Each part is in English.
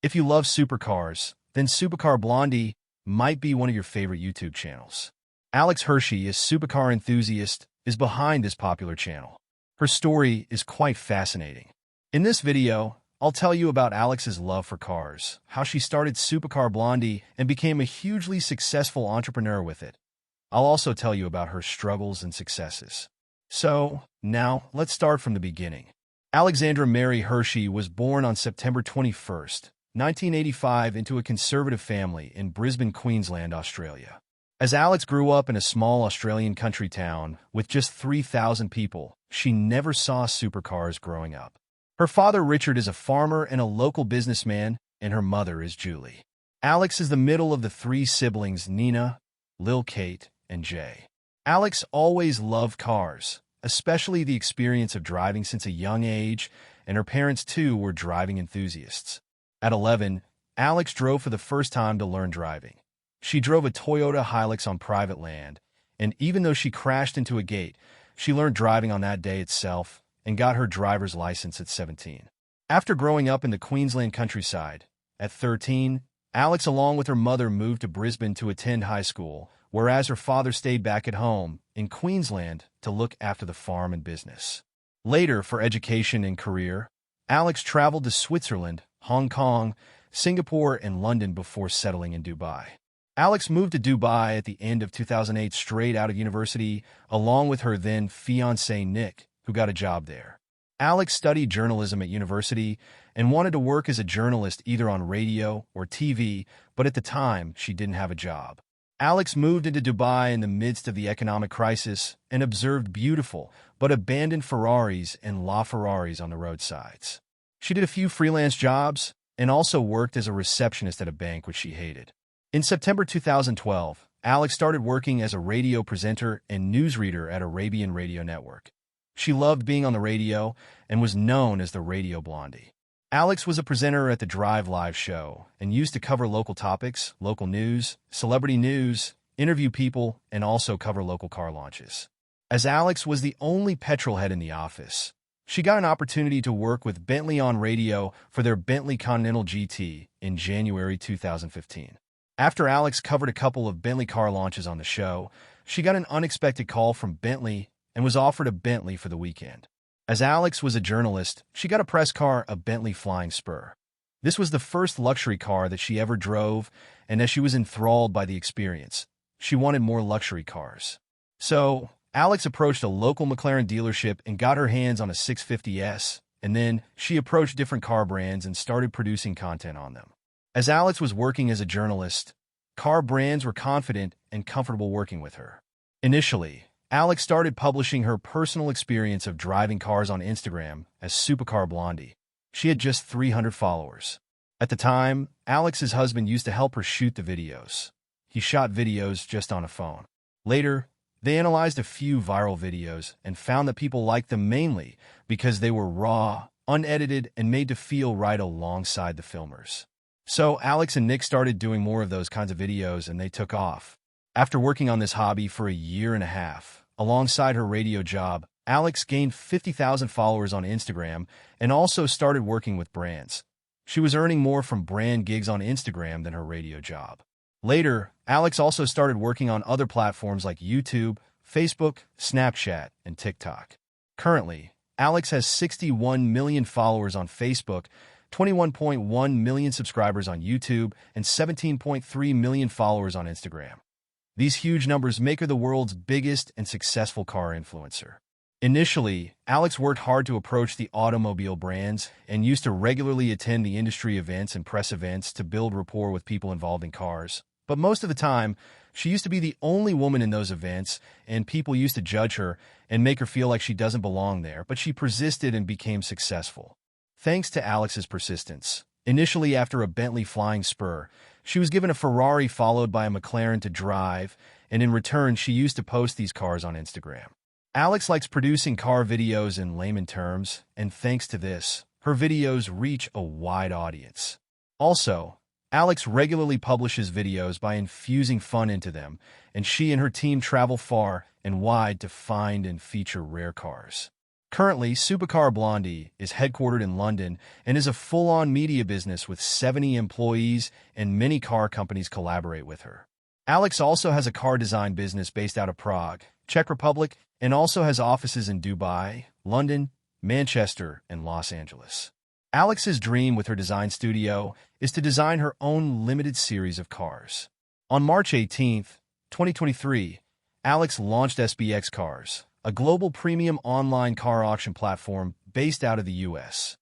If you love supercars, then Supercar Blondie might be one of your favorite YouTube channels. Alex Hirschi, a supercar enthusiast, is behind this popular channel. Her story is quite fascinating. In this video, I'll tell you about Alex's love for cars, how she started Supercar Blondie and became a hugely successful entrepreneur with it. I'll also tell you about her struggles and successes. So, now, let's start from the beginning. Alexandra Mary Hirschi was born on September 21st, 1985 into a conservative family in Brisbane, Queensland, Australia. As Alex grew up in a small Australian country town with just 3,000 people, she never saw supercars growing up. Her father, Richard, is a farmer and a local businessman, and her mother is Julie. Alex is the middle of the three siblings, Nina, Lil Kate, and Jay. Alex always loved cars, especially the experience of driving since a young age, and her parents, too, were driving enthusiasts. At 11, Alex drove for the first time to learn driving. She drove a Toyota Hilux on private land, and even though she crashed into a gate, she learned driving on that day itself and got her driver's license at 17. After growing up in the Queensland countryside, at 13, Alex, along with her mother, moved to Brisbane to attend high school, whereas her father stayed back at home in Queensland to look after the farm and business. Later, for education and career, Alex traveled to Switzerland, Hong Kong, Singapore, and London before settling in Dubai. Alex moved to Dubai at the end of 2008 straight out of university, along with her then-fiancé Nick, who got a job there. Alex studied journalism at university and wanted to work as a journalist either on radio or TV, but at the time, she didn't have a job. Alex moved into Dubai in the midst of the economic crisis and observed beautiful but abandoned Ferraris and LaFerraris on the roadsides. She did a few freelance jobs and also worked as a receptionist at a bank, which she hated. In September 2012, Alex started working as a radio presenter and newsreader at Arabian Radio Network. She loved being on the radio and was known as the Radio Blondie. Alex was a presenter at the Drive Live show and used to cover local topics, local news, celebrity news, interview people, and also cover local car launches. As Alex was the only petrolhead in the office, she got an opportunity to work with Bentley on radio for their Bentley Continental GT in January 2015. After Alex covered a couple of Bentley car launches on the show, she got an unexpected call from Bentley and was offered a Bentley for the weekend. As Alex was a journalist, she got a press car, a Bentley Flying Spur. This was the first luxury car that she ever drove, and as she was enthralled by the experience, she wanted more luxury cars. So, Alex approached a local McLaren dealership and got her hands on a 650S, and then she approached different car brands and started producing content on them. As Alex was working as a journalist, car brands were confident and comfortable working with her. Initially, Alex started publishing her personal experience of driving cars on Instagram as Supercar Blondie. She had just 300 followers. At the time, Alex's husband used to help her shoot the videos. He shot videos just on a phone. Later, they analyzed a few viral videos and found that people liked them mainly because they were raw, unedited, and made to feel right alongside the filmers. So Alex and Nick started doing more of those kinds of videos, and they took off. After working on this hobby for a year and a half, alongside her radio job, Alex gained 50,000 followers on Instagram and also started working with brands. She was earning more from brand gigs on Instagram than her radio job. Later, Alex also started working on other platforms like YouTube, Facebook, Snapchat, and TikTok. Currently, Alex has 61 million followers on Facebook, 21.1 million subscribers on YouTube, and 17.3 million followers on Instagram. These huge numbers make her the world's biggest and successful car influencer. Initially, Alex worked hard to approach the automobile brands and used to regularly attend the industry events and press events to build rapport with people involved in cars. But most of the time, she used to be the only woman in those events, and people used to judge her and make her feel like she doesn't belong there, but she persisted and became successful. Thanks to Alex's persistence, initially after a Bentley Flying Spur, she was given a Ferrari followed by a McLaren to drive, and in return, she used to post these cars on Instagram. Alex likes producing car videos in layman terms, and thanks to this, her videos reach a wide audience. Also, Alex regularly publishes videos by infusing fun into them, and she and her team travel far and wide to find and feature rare cars. Currently, Supercar Blondie is headquartered in London and is a full-on media business with 70 employees, and many car companies collaborate with her. Alex also has a car design business based out of Prague, Czech Republic, and also has offices in Dubai, London, Manchester, and Los Angeles. Alex's dream with her design studio is to design her own limited series of cars. On March 18, 2023, Alex launched SBX Cars, a global premium online car auction platform based out of the U.S.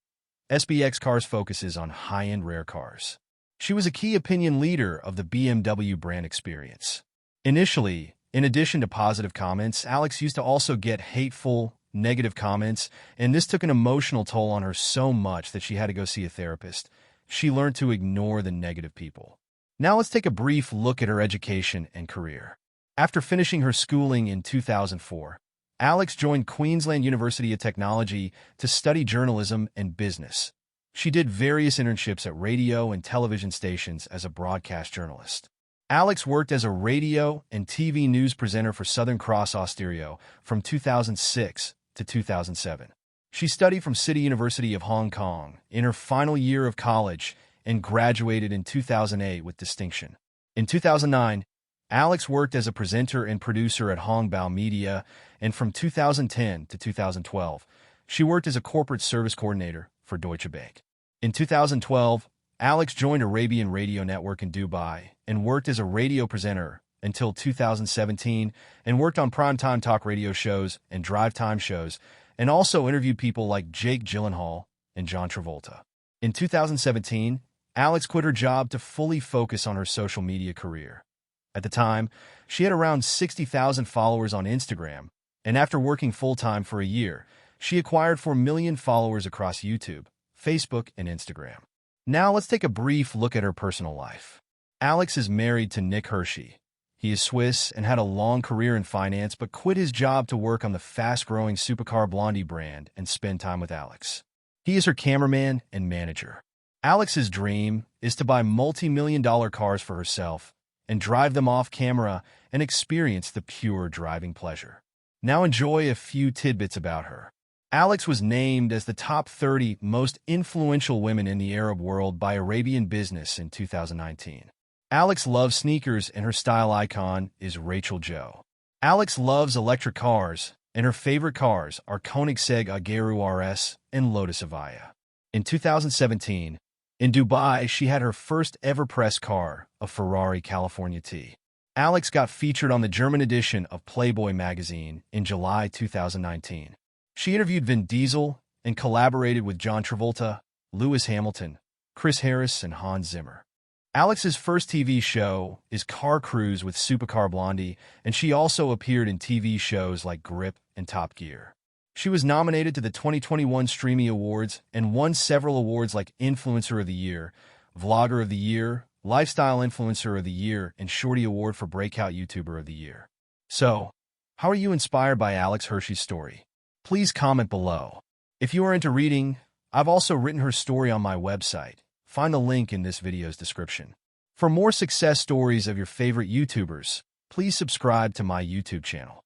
SBX Cars focuses on high-end rare cars. She was a key opinion leader of the BMW brand experience. Initially, in addition to positive comments, Alex used to also get hateful, negative comments, and this took an emotional toll on her so much that she had to go see a therapist. She learned to ignore the negative people. Now let's take a brief look at her education and career. After finishing her schooling in 2004, Alex joined Queensland University of Technology to study journalism and business. She did various internships at radio and television stations as a broadcast journalist. Alex worked as a radio and TV news presenter for Southern Cross Austereo from 2006 to 2007. She studied from City University of Hong Kong in her final year of college and graduated in 2008 with distinction. In 2009, Alex worked as a presenter and producer at Hongbao Media, and from 2010 to 2012, she worked as a corporate service coordinator for Deutsche Bank. In 2012, Alex joined Arabian Radio Network in Dubai and worked as a radio presenter until 2017 and worked on primetime talk radio shows and drive time shows, and also interviewed people like Jake Gyllenhaal and John Travolta. In 2017, Alex quit her job to fully focus on her social media career. At the time, she had around 60,000 followers on Instagram, and after working full-time for a year, she acquired 4 million followers across YouTube, Facebook, and Instagram. Now let's take a brief look at her personal life. Alex is married to Nick Hirschi. He is Swiss and had a long career in finance but quit his job to work on the fast-growing Supercar Blondie brand and spend time with Alex. He is her cameraman and manager. Alex's dream is to buy multi-million-dollar cars for herself and drive them off camera and experience the pure driving pleasure. Now enjoy a few tidbits about her. Alex was named as the top 30 most influential women in the Arab world by Arabian Business in 2019. Alex loves sneakers and her style icon is Rachel Joe. Alex loves electric cars and her favorite cars are Koenigsegg Agera RS and Lotus Evija. In 2017, in Dubai, she had her first ever press car, a Ferrari California T. Alex got featured on the German edition of Playboy magazine in July 2019. She interviewed Vin Diesel and collaborated with John Travolta, Lewis Hamilton, Chris Harris, and Hans Zimmer. Alex's first TV show is Car Cruise with Supercar Blondie, and she also appeared in TV shows like Grip and Top Gear. She was nominated to the 2021 Streamy Awards and won several awards like Influencer of the Year, Vlogger of the Year, Lifestyle Influencer of the Year, and Shorty Award for Breakout YouTuber of the Year. So, how are you inspired by Alex Hirschi's story? Please comment below. If you are into reading, I've also written her story on my website. Find the link in this video's description. For more success stories of your favorite YouTubers, please subscribe to my YouTube channel.